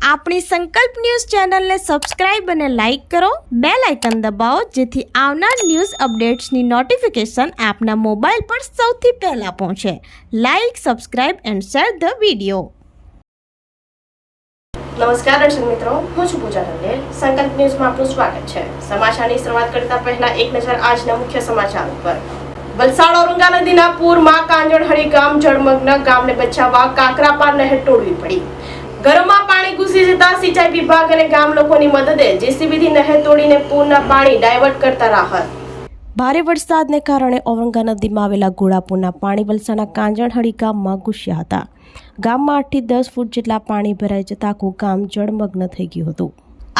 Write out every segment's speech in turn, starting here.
આપણી સંકલ્પ ન્યૂઝ ચેનલને સબસ્ક્રાઇબ અને લાઇક કરો, બેલ આઇકન દબાવો જેથી આવનાર ન્યૂઝ અપડેટ્સની નોટિફિકેશન આપના મોબાઈલ પર સૌથી પહેલા પહોંચે. Like, subscribe and share the video. નમસ્કાર દર્શક મિત્રો, હું છું પૂજા ઢંડેલ. સંકલ્પ ન્યૂઝમાં આપનું સ્વાગત છે. સમાચારની શરૂઆત કરતા પહેલા એક નજર આજના મુખ્ય સમાચાર ઉપર. વલસાડ ઔરંગા નદીના પૂરમાં કાંજણહળી ગામ જળમગ્ન. ગામને બચાવવા કાકરાપાર નહેર તોડવી પડી. ઘરોમાં પાણી ઘૂસી જતા સિંચાઈ વિભાગ અને ગામ લોકોની મદદે જેસીબીથી નહેર તોડીને પૂરના પાણી ડાયવર્ટ કરતા રાહત. ભારે વરસાદને કારણે ઔરંગા નદીમાં આવેલા ઘોડાપુરના પાણી વલસાડના કાંજણહળી ગામમાં ઘૂસ્યા હતા. ગામમાં 8 થી 10 ફૂટ જેટલા પાણી ભરાઈ જતા આખું ગામ જળમગ્ન થઈ ગયું હતું.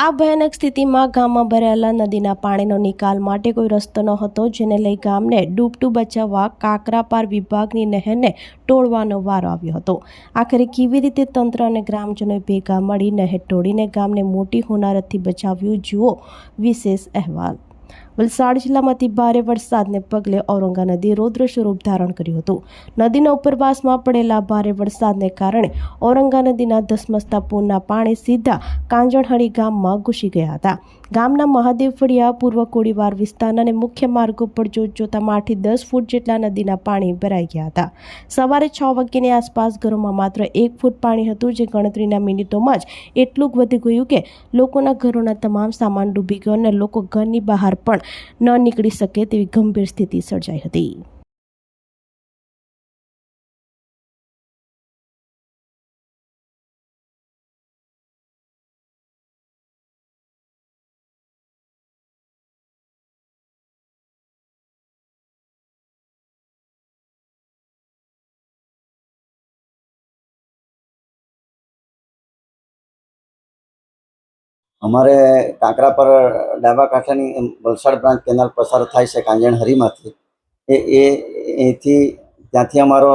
આ ભયાનક સ્થિતિમાં ગામમાં ભરાયેલા નદીના પાણીનો નિકાલ માટે કોઈ રસ્તો ન હતો, જેને લઈ ગામને ડૂબતું બચાવવા કાકરાપાર વિભાગની નહેરને તોડવાનો વારો આવ્યો હતો. આખરે કેવી રીતે તંત્ર અને ગ્રામજનોએ ભેગા મળી નહેર તોડીને ગામને મોટી હોનારતથી બચાવ્યું, જુઓ વિશેષ અહેવાલ. વલસાડ જિલ્લામાં ભારે વરસાદને પગલે ઔરંગા નદી રૌદ્ર સ્વરૂપ ધારણ કર્યું હતું. નદીના ઉપરવાસમાં પડેલા ભારે વરસાદને કારણે ઔરંગા નદીના ધસમસતા પૂરના પાણી સીધા કાંજણહળી ગામમાં ઘૂસી ગયા હતા. ગામના મહાદેવ ફળિયા, પૂર્વ કોડીવાર વિસ્તારના અને મુખ્ય માર્ગો પર જોતજોતામાં 8 થી 10 ફૂટ જેટલા નદીના પાણી ભરાઈ ગયા હતા. સવારે 6 વાગ્યાની આસપાસ ઘરોમાં માત્ર 1 ફૂટ પાણી હતું, જે ગણતરીના મિનિટોમાં જ એટલું વધી ગયું કે લોકોના ઘરોના તમામ સામાન ડૂબી ગયો અને લોકો ઘરની બહાર પણ ન નીકળી શકે તેવી ગંભીર સ્થિતિ સર્જાઈ હતી. અમારે કાંકરાપાર ડાબા કાંઠાની વલસાડ બ્રાન્ચ કેનાલ પસાર થાય છે કાંજણહરીમાંથી. ત્યાંથી અમારો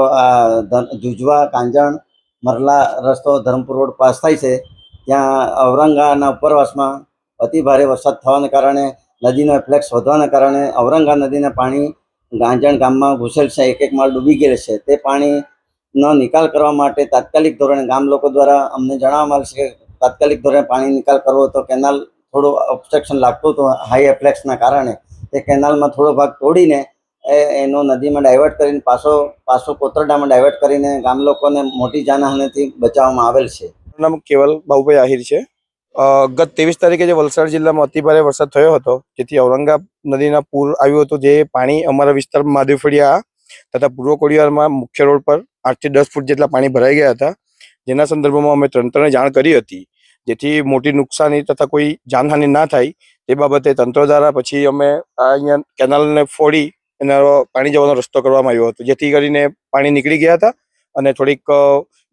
જુજવા કાંજણ મરલા રસ્તો ધરમપુર રોડ પાસ થાય છે. ત્યાં ઔરંગાના ઉપરવાસમાં અતિ ભારે વરસાદ થવાના કારણે નદીનો એફ્લેક્સ વધવાના કારણે ઔરંગા નદીના પાણી કાંજણ ગામમાં ઘૂસેલ છે. એક માળ ડૂબી ગયેલ છે. તે પાણીનો નિકાલ કરવા માટે તાત્કાલિક ધોરણે ગામ લોકો દ્વારા અમને જણાવવામાં આવે છે કે તાત્કાલિક ધોરણે પાણી નિકાલ કરવો તો કેનાલ થોડું ઓબ્સ્ટ્રક્શન લાગતું હતું હાઈ એફ્લેક્સના કારણે. તે કેનાલમાં થોડો ભાગ તોડીને એનો નદીમાં ડાયવર્ટ કરીને પાછો કોતરડામાં ડાયવર્ટ કરીને ગામ લોકોને મોટી જાનહાનિથી બચાવવામાં આવેલ છે. નામ કેવલ બાબુભાઈ આહિર છે. ગત 23 તારીખે જે વલસાડ જિલ્લામાં અતિભારે વરસાદ થયો હતો, જેથી ઔરંગા નદીના પૂર આવ્યું હતું. જે પાણી અમારા વિસ્તારમાં મહાદેવ ફળિયા તથા પૂર્વ કોડીવારમાં મુખ્ય રોડ પર 8 થી 10 ફૂટ જેટલા પાણી ભરાઈ ગયા હતા. જેના સંદર્ભમાં અમે તંત્રને જાણ કરી હતી, જેથી મોટી નુકસાની તથા કોઈ જાનહાનિ ના થાય તે બાબતે તંત્ર દ્વારા પછી અમે અહીંયા કેનાલને ફોડી એનો પાણી જવાનો રસ્તો કરવામાં આવ્યો હતો, જેથી કરીને પાણી નીકળી ગયા હતા અને થોડીક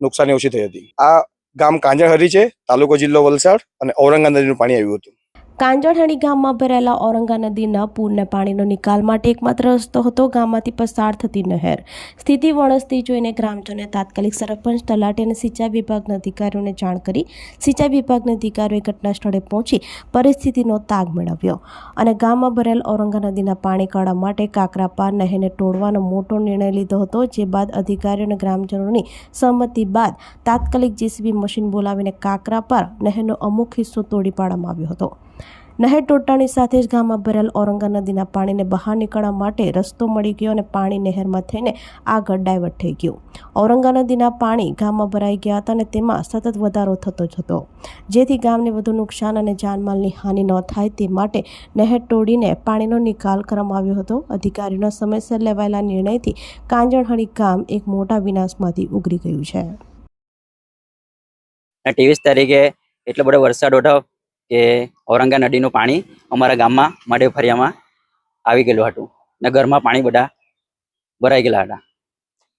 નુકસાની ઓછી થઈ હતી. આ ગામ કાંજણહરી છે, તાલુકો જિલ્લો વલસાડ, અને ઔરંગા નદીનું પાણી આવ્યું હતું. કાંજણહળી ગામમાં ભરાયેલા ઔરંગા નદીના પૂરના પાણીનો નિકાલ માટે એકમાત્ર રસ્તો હતો ગામમાંથી પસાર થતી નહેર. સ્થિતિ વણસતી જોઈને ગ્રામજનોએ તાત્કાલિક સરપંચ, તલાટી અને સિંચાઈ વિભાગના અધિકારીઓને જાણ કરી. સિંચાઈ વિભાગના અધિકારીઓએ ઘટના સ્થળે પહોંચી પરિસ્થિતિનો તાગ મેળવ્યો અને ગામમાં ભરાયેલ ઔરંગા નદીના પાણી કાઢવા માટે કાકરાપાર નહેરને તોડવાનો મોટો નિર્ણય લીધો હતો. જે બાદ અધિકારીઓ અને ગ્રામજનોની સહમતિ બાદ તાત્કાલિક જેસીબી મશીન બોલાવીને કાકરાપાર નહેરનો અમુક હિસ્સો તોડી પાડવામાં આવ્યો હતો. નહેર તોડતાની સાથે જ ગામમાં ભરેલ ઔરંગા નદીના પાણીને બહાર નીકળવા માટે રસ્તો મળી ગયો અને પાણી નહેરમાં થઈને આગળ ડાયવર્ટ થઈ ગયું. ઔરંગા નદીના પાણી ગામમાં ભરાઈ ગયા હતા અને તેમાં સતત વધારો થતો જ હતો, જેથી ગામને વધુ નુકસાન અને જાનમાલની હાનિ ન થાય તે માટે નહેર તોડીને પાણીનો નિકાલ કરવામાં આવ્યો હતો. અધિકારીઓના સમયસર લેવાયેલા નિર્ણયથી કાંજણહળી ગામ એક મોટા વિનાશમાંથી ઉગરી ગયું છે. 23 તારીખે એટલો બધો વરસાદ હતો કે ઔરંગા નદીનું પાણી અમારા ગામમાં મહાદેવ ફળિયામાં આવી ગયેલું હતું ને ઘરમાં પાણી બધા ભરાઈ ગયેલા હતા.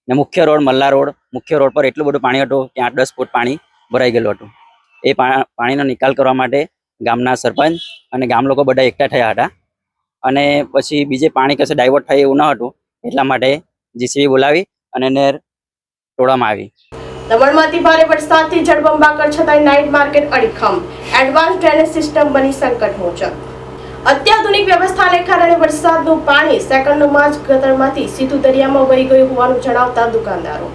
ને મુખ્ય રોડ મલ્લા રોડ, મુખ્ય રોડ પર એટલું બધું પાણી હતું કે 8-10 ફૂટ પાણી ભરાઈ ગયેલું હતું. એ પાણીનો નિકાલ કરવા માટે ગામના સરપંચ અને ગામ લોકો બધા એકઠા થયા હતા અને પછી બીજે પાણી કશે ડાયવર્ટ થાય એવું ન હતું, એટલા માટે જેસીબી બોલાવી અને નહેર તોડવામાં આવી. દમણમાંથી ભારે વરસાદથી જળબંબાકાર છતાંય નાઇટ માર્કેટ અડીખમ. એડવાન્સ ડ્રેનેજ સિસ્ટમ બની સંકટ મોચક. અત્યાધુનિક વ્યવસ્થાને કારણે વરસાદનું પાણી સેકન્ડોમાં જ ગટરમાંથી સીધું દરિયામાં વહી ગયું હોવાનું જણાવતા દુકાનદારો.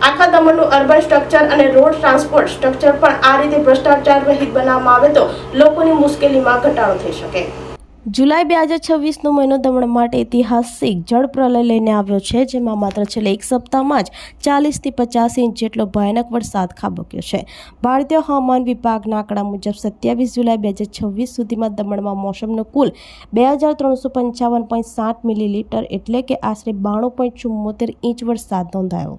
આખા દમણનું અર્બન સ્ટ્રક્ચર અને રોડ ટ્રાન્સપોર્ટ સ્ટ્રક્ચર પણ આ રીતે ભ્રષ્ટાચાર રહિત બનાવવામાં આવે તો લોકોની મુશ્કેલીમાં ઘટાડો થઈ શકે. જુલાઈ 2026નો મહિનો દમણ માટે ઐતિહાસિક જળ પ્રલય લઈને આવ્યો છે, જેમાં માત્ર છેલ્લા એક સપ્તાહમાં જ 40 થી 50 ઇંચ જેટલો ભયાનક વરસાદ ખાબક્યો છે. ભારતીય હવામાન વિભાગના આંકડા મુજબ 27 જુલાઈ 2026 સુધીમાં દમણમાં મોસમનો કુલ 2355.7 મિલીલીટર એટલે કે આશરે 92.74 ઇંચ વરસાદ નોંધાયો.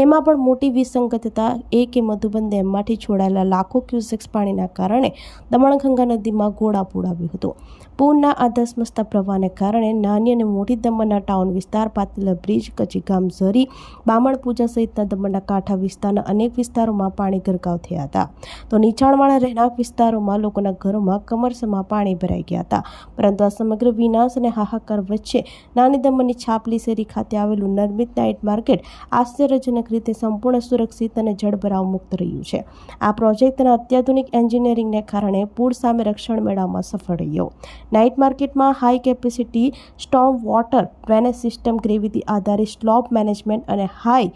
એમાં પણ મોટી વિસંગતતા એ કે મધુબન ડેમમાંથી છોડાયેલા લાખો ક્યુસેક્સ પાણીના કારણે દમણગંગા નદીમાં ઘોડાપૂર આવ્યું હતું. પૂરના આ ધસમસતા પ્રવાહને કારણે નાની અને મોટી દમણના ટાઉન વિસ્તાર, પાતિલા બ્રિજ, કચીગામ, ઝરી, બામણપૂજા સહિતના દમણના કાંઠા વિસ્તારના અનેક વિસ્તારોમાં પાણી ગરકાવ થયા હતા. તો નીચાણવાળા રહેણાંક વિસ્તારોમાં લોકોના ઘરોમાં કમરસમાં પાણી ભરાઈ ગયા હતા. પરંતુ આ સમગ્ર વિનાશ અને હાહાકાર વચ્ચે નાની દમણની છાપલી શેરી ખાતે આવેલું નિર્મિત નાઇટ માર્કેટ આશ્ચર્યજનક રીતે સંપૂર્ણ સુરક્ષિત અને જળભરાવ મુક્ત રહ્યું છે. આ પ્રોજેક્ટ અને અત્યાધુનિક એન્જિનિયરિંગને કારણે પૂર સામે રક્ષણ મેળવવામાં સફળ રહ્યો. નાઇટ માર્કેટમાં high capacity storm water drainage system, gravity આધારિત સ્લોપ મેનેજમેન્ટ અને હાઈ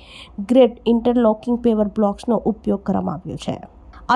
ગ્રેડ ઇન્ટરલોકિંગ પેવર બ્લોક્સનો ઉપયોગ કરવામાં આવ્યો છે.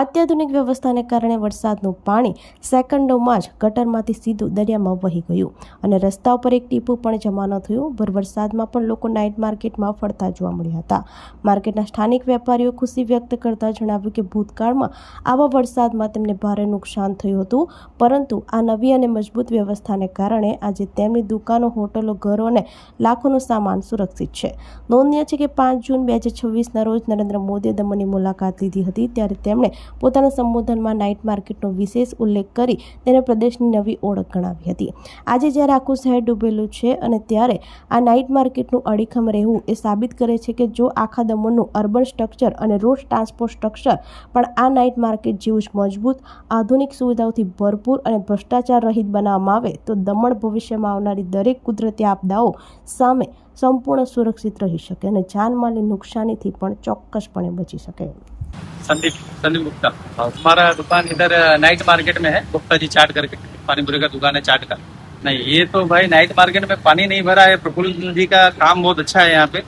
અત્યાધુનિક વ્યવસ્થાને કારણે વરસાદનું પાણી સેકન્ડોમાં જ ગટરમાંથી સીધું દરિયામાં વહી ગયું અને રસ્તા ઉપર એક ટીપું પણ જમા ન થયું. ભર વરસાદમાં પણ લોકો નાઇટ માર્કેટમાં ફરતા જોવા મળ્યા હતા. માર્કેટના સ્થાનિક વેપારીઓ ખુશી વ્યક્ત કરતા જણાવ્યું કે ભૂતકાળમાં આવા વરસાદમાં તેમને ભારે નુકસાન થયું હતું, પરંતુ આ નવી અને મજબૂત વ્યવસ્થાને કારણે આજે તેમની દુકાનો, હોટલો, ઘરો અને લાખોનો સામાન સુરક્ષિત છે. નોંધનીય છે કે 5 જૂન 2026ના રોજ નરેન્દ્ર મોદીએ દમણની મુલાકાત લીધી હતી, ત્યારે તેમણે પોતાના સંબોધનમાં નાઇટ માર્કેટનો વિશેષ ઉલ્લેખ કરી તેને પ્રદેશની નવી ઓળખ ગણાવી હતી. આજે જ્યારે આખું શહેર ડૂબેલું છે અને ત્યારે આ નાઇટ માર્કેટનું અડીખમ રહેવું એ સાબિત કરે છે કે જો આખા દમણનું અર્બન સ્ટ્રક્ચર અને રોડ ટ્રાન્સપોર્ટ સ્ટ્રક્ચર પણ આ નાઇટ માર્કેટ જેવું જ મજબૂત, આધુનિક સુવિધાઓથી ભરપૂર અને ભ્રષ્ટાચાર રહિત બનાવવામાં આવે તો દમણ ભવિષ્યમાં આવનારી દરેક કુદરતી આપદાઓ સામે સંપૂर्ण સુરક્ષિત રહી શકે અને જાનમાલની નુકસાનીથી પણ ચોક્કસપણે બચી શકે. संदीप गुप्ता, हमारा दुकान इधर नाइट मार्केट में है, गुप्ता जी चाट करके, पानी पूरी का दुकान है चाट का. नहीं, ये तो भाई नाइट मार्केट में पानी नहीं भरा है. प्रफुल्ल जी का काम बहुत अच्छा है. यहाँ पे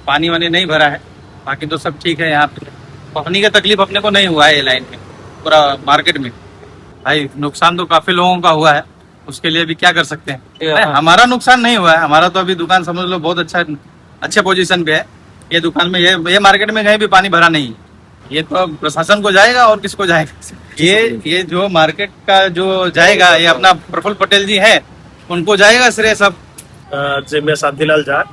पानी वानी नहीं भरा है, बाकी तो सब ठीक है. यहाँ पे पानी का तकलीफ अपने को नहीं हुआ है ये लाइन में, पूरा मार्केट में. भाई नुकसान तो काफी लोगों का हुआ है, उसके लिए भी क्या कर सकते हैं. हमारा नुकसान नहीं हुआ है, हमारा तो अभी दुकान समझ लो बहुत अच्छे पोजीशन पे है. ये दुकान में ये मार्केट में कहीं भी पानी भरा नहीं है. ये तो अब प्रशासन को जाएगा और किसको जाएगा. ये जो मार्केट का जो जाएगा ये अपना प्रफुल्ल पटेल जी है, उनको जाएगा श्रेय सब. जी, मैं शांतिलाल जाट,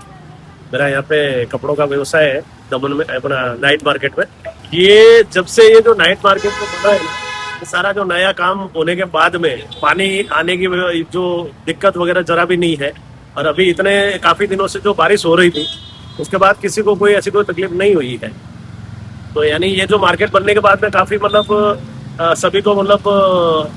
मेरा यहाँ पे कपड़ों का व्यवसाय है दमन में, अपना नाइट मार्केट में. ये जब से ये जो नाइट मार्केट में बना है ना, ये सारा जो नया काम होने के बाद में पानी आने की जो दिक्कत वगैरह जरा भी नहीं है. और अभी इतने काफी दिनों से जो बारिश हो रही थी उसके बाद किसी को कोई ऐसी कोई तकलीफ नहीं हुई है. तो यानी ये जो मार्केट बनने के बाद में काफी मतलब सभी को मतलब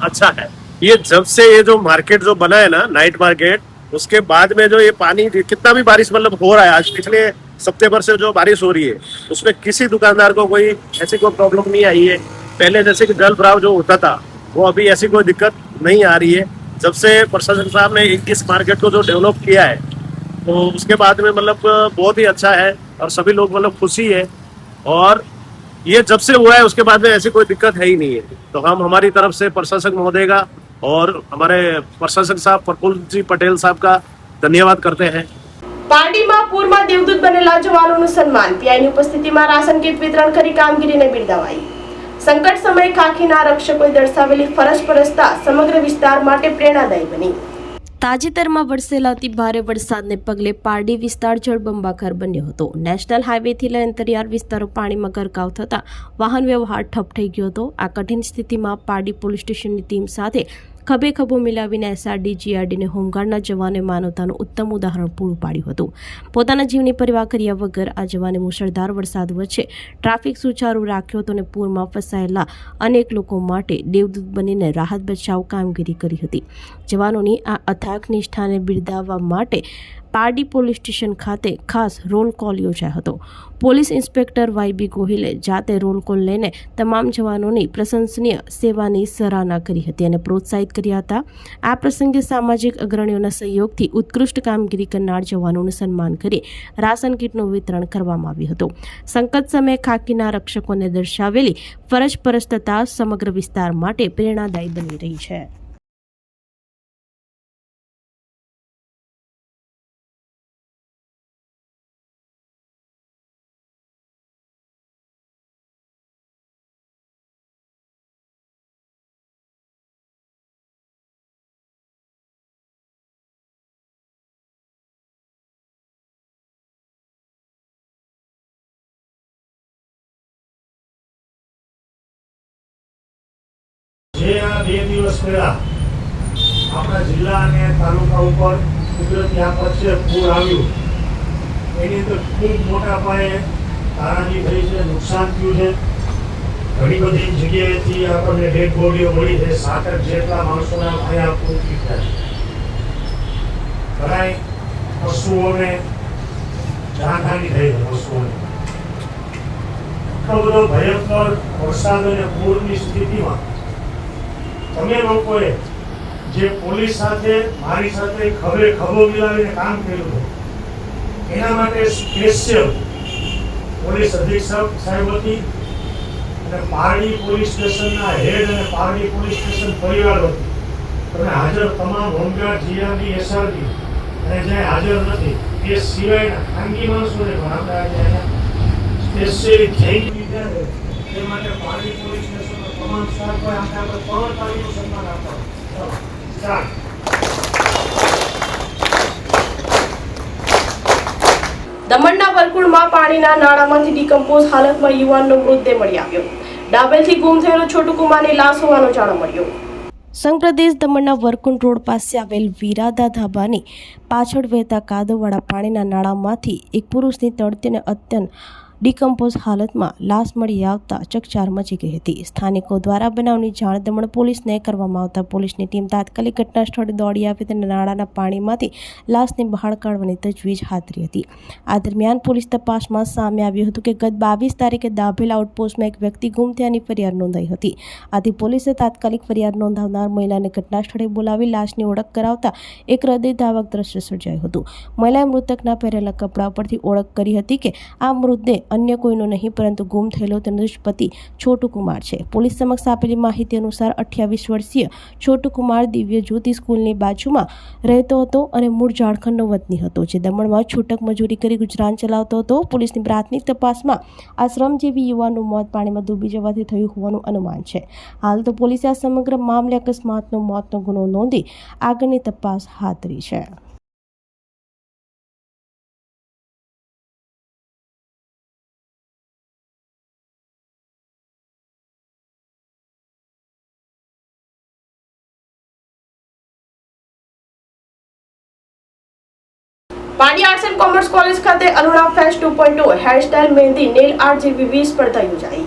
अच्छा है. ये जब से ये जो मार्केट जो बना है ना नाइट मार्केट, उसके बाद में जो ये पानी कितना भी बारिश मतलब हो रहा है, आज पिछले सप्ते भर से जो बारिश हो रही है उसमें किसी दुकानदार को कोई ऐसी कोई प्रॉब्लम नहीं आई है. पहले जैसे कि जल भराव जो होता था वो अभी ऐसी कोई दिक्कत नहीं आ रही है. जब से प्रशासन साहब ने इस मार्केट को जो डेवलप किया है तो उसके बाद में मतलब बहुत ही अच्छा है और सभी लोग मतलब खुशी है. और ये जब से हुआ है उसके बाद में ऐसी कोई दिक्कत है ही नहीं है. तो हम हमारी तरफ से प्रशासक महोदय का और हमारे प्रशासक साहब प्रफुल्ल जी पटेल साहब का धन्यवाद करते हैं. પાર્ટીમાં પૂરમાં દેવદૂત બનેલા જવાનોનું સન્માન, પીઆઈની ઉપસ્થિતિમાં રાશન કીટ વિતરણ કરી કામગીરીને બિરદાવાઈ. સંકટ સમયે ખાખીના રક્ષકોએ દર્શાવેલી ફરજ પરસ્તા સમગ્ર વિસ્તાર માટે પ્રેરણાદાયી બની. તાજેતરમાં વરસેલા અતિ ભારે વરસાદને પગલે પારડી વિસ્તાર જળબંબાકાર બન્યો હતો. નેશનલ હાઈવેથી લઈ અંતરિયાળ વિસ્તારો પાણીમાં ગરકાવ થતા વાહન વ્યવહાર ઠપ થઈ ગયો હતો. આ કઠિન સ્થિતિમાં પારડી પોલીસ સ્ટેશનની ટીમ સાથે ખભે ખભો મિલાવીને એસઆરડી, જીઆરડી અને હોમગાર્ડના જવાને માનવતાનું ઉત્તમ ઉદાહરણ પૂરું પાડ્યું હતું. પોતાના જીવની પરવા કર્યા વગર આ જવાને મુશળધાર વરસાદ વચ્ચે ટ્રાફિક સુચારુ રાખ્યો હતો અને પૂરમાં ફસાયેલા અનેક લોકો માટે દેવદૂત બનીને રાહત બચાવ કામગીરી કરી હતી. જવાનોની આ અથાગ નિષ્ઠાને બિરદાવવા માટે પારડી પોલીસ સ્ટેશન ખાતે ખાસ રોલ કોલ યોજાયો હતો. પોલીસ ઇન્સ્પેક્ટર YB ગોહિલે જાતે રોલ કોલ લઈને તમામ જવાનોની પ્રશંસનીય સેવાની સરાહના કરી હતી અને પ્રોત્સાહિત કર્યા હતા. આ પ્રસંગે સામાજિક અગ્રણીઓના સહયોગથી ઉત્કૃષ્ટ કામગીરી કરનાર જવાનોનું સન્માન કરી રાશન કીટનું વિતરણ કરવામાં આવ્યું હતું. સંકટ સમયે ખાકીના રક્ષકોને દર્શાવેલી ફરજ પરસ્તતા સમગ્ર વિસ્તાર માટે પ્રેરણાદાયી બની રહી છે. જે આ 2 દિવસ પહેલા આપણા જિલ્લા અને તાલુકા ઉપર કુદરતી આફત છે, પૂર આવ્યું, એની અંદર ખૂબ મોટા પાયે તારાજી થઈ છે, નુકસાન થયું છે. ઘણી બધી જગ્યાએથી આપણને ડેડ બોડીઓ મળી છે. 7-8 જેટલા માણસોના અહીંયા પહોંચી ગયા છે. ઘણા પશુઓને જાનહાનિ થઈ છે. પશુઓને એટલો બધો ભયંકર વરસાદ અને પૂરની સ્થિતિમાં તમે લોકોએ જે પોલીસ સાથે મારી સાથે ખભે ખભો મિલાવીને કામ કર્યું હતું, એના માટે સ્પેશિયલ પોલીસ અધિક્ષક સાહેબ વતી અને પારડી પોલીસ સ્ટેશનના હેડ અને પારડી પોલીસ સ્ટેશન પરિવાર વતી તમે હાજર તમામ હોમગાર્ડ, જીઆરડી, એસઆરડી અને જે હાજર નથી એ સિવાયના ખાનગી માણસોને પણ આપણે આજે સ્પેશિયલી થેન્ક યુ છે. તે માટે પારડી પોલીસ સ્ટેશનનો તમામ સ્ટાફ હોય આપણે પવનતાળીનું સન્માન આપવાનું. દમણના વરકુંડમાં પાણીના નાળામાંથી ડિકમ્પોઝ હાલતમાં યુવાનનો મૃતદેહ મળી આવ્યો. ડાબેલથી ગુમ થયેલો છોટુ કુમારની લાશ હોવાનું જાણવા મળ્યું. સંઘપ્રદેશ દમણના વરકુંડ રોડ પાસે આવેલ વીરાદા ધાબાની પાછળ વહેતા કાદવવાળા પાણીના નાળામાંથી એક પુરુષની તળતી અને અત્યંત ડિકમ્પોઝ હાલતમાં લાશ મળી આવતા ચકચાર મચી ગઈ હતી. સ્થાનિકો દ્વારા બનાવની જાણ દમણ પોલીસને કરવામાં આવતા પોલીસની ટીમ તાત્કાલિક ઘટના સ્થળે દોડી આવી તેને નાળાના પાણીમાંથી લાશને બહાર કાઢવાની તજવીજ હાથ ધરી હતી. આ દરમિયાન પોલીસ તપાસમાં સામે આવ્યું હતું કે ગત 22 તારીખે દાભેલ આઉટપોસ્ટમાં એક વ્યક્તિ ગુમ થયાની ફરિયાદ નોંધાઈ હતી. આથી પોલીસે તાત્કાલિક ફરિયાદ નોંધાવનાર મહિલાને ઘટના સ્થળે બોલાવી લાશની ઓળખ કરાવતા એક હૃદયધાવક દ્રશ્ય સર્જાયું હતું. મહિલાએ મૃતકના પહેરેલા કપડા પરથી ઓળખ કરી હતી કે આ મૃતદેહ અન્ય કોઈનો નહીં પરંતુ ગુમ થયેલો તેનો પતિ છોટુ કુમાર છે. પોલીસ સમક્ષ આપેલી માહિતી અનુસાર 28 વર્ષીય છોટુ કુમાર દિવ્ય જ્યોતિ સ્કૂલની બાજુમાં રહેતો હતો અને મૂળ ઝારખંડનો વતની હતો, જે દમણમાં છૂટક મજૂરી કરી ગુજરાન ચલાવતો હતો. પોલીસની પ્રાથમિક તપાસમાં આ શ્રમજીવી યુવાનનું મોત પાણીમાં ડૂબી જવાથી થયું હોવાનું અનુમાન છે. હાલ તો પોલીસે આ સમગ્ર મામલે અકસ્માતનો મોતનો ગુનો નોંધી આગળની તપાસ હાથ ધરી છે. Pardi arts and commerce college ખાતે અરુણા ફેસ્ટ 2.0 હેરસ્ટાઇલ, મહેંદી, નેલ આર્ટ જેવી વિવિધ સ્પર્ધા યોજાઈ.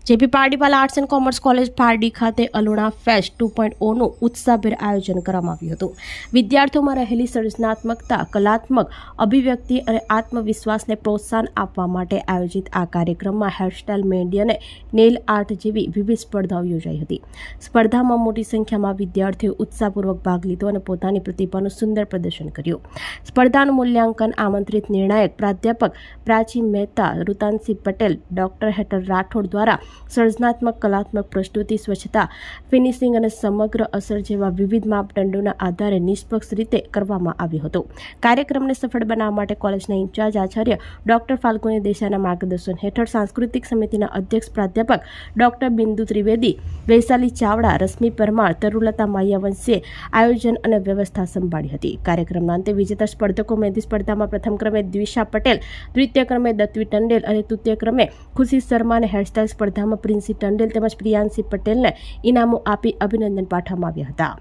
JP Pardiwala arts and commerce college Pardi ખાતે અલુણા ફેસ્ટ 2.0નું ઉત્સાહભેર આયોજન કરવામાં આવ્યું હતું. વિદ્યાર્થીઓમાં રહેલી સર્જનાત્મકતા, કલાત્મક અભિવ્યક્તિ અને આત્મવિશ્વાસને પ્રોત્સાહન આપવા માટે આયોજિત આ કાર્યક્રમમાં હેરસ્ટાઇલ, મહેંદી અને નેલ આર્ટ જેવી વિવિધ સ્પર્ધાઓ યોજાઈ હતી. સ્પર્ધામાં મોટી સંખ્યામાં વિદ્યાર્થીઓએ ઉત્સાહપૂર્વક ભાગ લીધો અને પોતાની પ્રતિભાનું સુંદર પ્રદર્શન કર્યું. સ્પર્ધાનું મૂલ્યાંકન આમંત્રિત નિર્ણાયક પ્રાધ્યાપક પ્રાચી મહેતા, ઋતાનસિંહ પટેલ, ડોક્ટર હેતલ રાઠોડ દ્વારા સર્જનાત્મક, કલાત્મક પ્રસ્તુતિ, સ્વચ્છતા, ફિનિશિંગ અને સમગ્ર અસર જેવા વિવિધ માપદંડોના આધારે નિષ્પક્ષ રીતે કરવામાં આવ્યો હતો. કાર્યક્રમને સફળ બનાવવા માટે કોલેજના ઇન્ચાર્જ આચાર્ય ડોક્ટર ફાલ્ગુની દેસાઈના માર્ગદર્શન હેઠળ સાંસ્કૃતિક સમિતિના અધ્યક્ષ પ્રાધ્યાપક ડોક્ટર બિંદુ ત્રિવેદી, વૈશાલી ચાવડા, રશ્મિ પરમાર, તરુલતા માયાવંશીએ આયોજન અને વ્યવસ્થા સંભાળી હતી. કાર્યક્રમના અંતે વિજેતા સ્પર્ધકો મહેંદી સ્પર્ધામાં પ્રથમ ક્રમે દ્વિષા પટેલ, દ્વિતીય ક્રમે દત્વી ટંડેલ અને તૃતીય ક્રમે ખુશી શર્મા અને હેરસ્ટાઇલ સ્પર્ધામાં પ્રિન્સી ટંડેલ તેમજ પ્રિયાંશી પટેલને ઇનામો આપી અભિનંદન પાઠવવામાં આવ્યા હતા.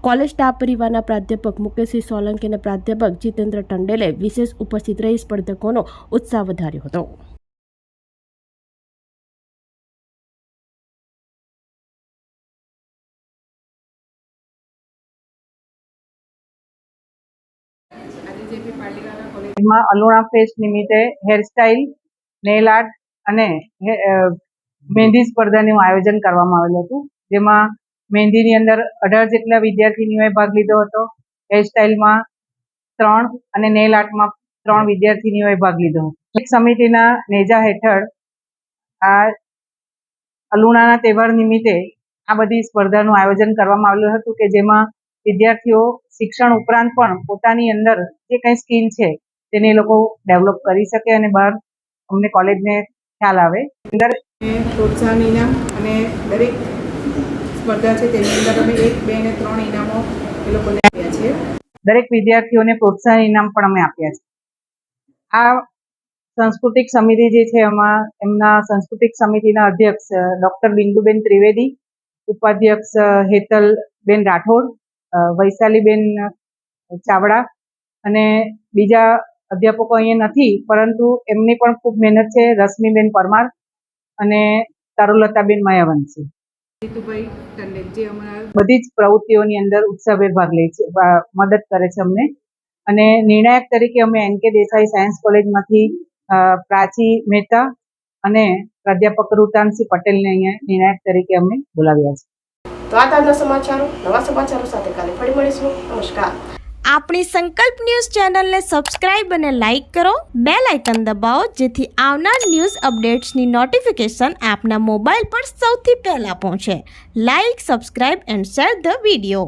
કોલેજ સ્ટાફ પરિવારના પ્રાધ્યાપક મુકેશસિંહ સોલંકી અને પ્રાધ્યાપક જીતેન્દ્ર ટંડેલે વિશેષ ઉપસ્થિત રહી સ્પર્ધકોનો ઉત્સાહ વધાર્યો હતો. એમાં અલુણા ફેસ્ટ નિમિત્તે હેરસ્ટાઇલ, નેલ આર્ટ અને મહેંદી સ્પર્ધાનું આયોજન કરવામાં આવેલું હતું, જેમાં મહેંદીની અંદર 18 જેટલા વિદ્યાર્થીનીઓએ ભાગ લીધો હતો, હેરસ્ટાઇલમાં 3 અને નેલ આર્ટમાં 3 વિદ્યાર્થીનીઓએ ભાગ લીધો હતો. એક સમિતિના નેજા હેઠળ આ અલુણાના તહેવાર નિમિત્તે આ બધી સ્પર્ધાનું આયોજન કરવામાં આવેલું હતું કે જેમાં વિદ્યાર્થીઓ શિક્ષણ ઉપરાંત પણ પોતાની અંદર જે કંઈ સ્કિલ છે તેને એ લોકો ડેવલપ કરી શકે અને બહાર અમને કોલેજને ખ્યાલ આવે. અંદર પ્રોત્સાહન ઇનામ અને દરેક સ્પર્ધા છે તેની અંદર અમે 1, 2 અને 3 ઇનામો એ લોકોને આપ્યા છે. દરેક વિદ્યાર્થીઓને પ્રોત્સાહન ઇનામ પણ અમે આપ્યા છે. આ સાંસ્કૃતિક સમિતિ જે છે એમાં એમના સાંસ્કૃતિક સમિતિના અધ્યક્ષ ડૉક્ટર બિંદુબેન ત્રિવેદી, ઉપાધ્યક્ષ હેતલબેન રાઠોડ, વૈશાલીબેન ચાવડા અને બીજા અધ્યાપકો અહીંયા નથી, પરંતુ એમની પણ ખૂબ મહેનત છે, રશ્મિબેન પરમાર અને તારુલતાબેન માયાવંશી. જીતુભાઈ ટંડેલ જે અમારા બધી જ પ્રવૃત્તિઓની અંદર ઉત્સાહભેર ભાગ લે છે, મદદ કરે છે અમને. અને નિર્ણાયક તરીકે અમે એનકે દેસાઈ સાયન્સ કોલેજમાંથી પ્રાચી મહેતા અને પ્રાધ્યાપક ઋતાનસિંહ પટેલને અહીંયા નિર્ણાયક તરીકે અમે બોલાવ્યા છે. તો આ તાજના સમાચારો, નવા સમાચારો સાથે કાલે ફરી મળીશું. નમસ્કાર. આપણી સંકલ્પ ન્યૂઝ ચેનલને સબસ્ક્રાઇબ અને લાઇક કરો, બેલ આઇકન દબાવો જેથી આવનાર ન્યૂઝ અપડેટ્સની નોટિફિકેશન આપના મોબાઈલ પર સૌથી પહેલા પહોંચે. Like, subscribe and share the video.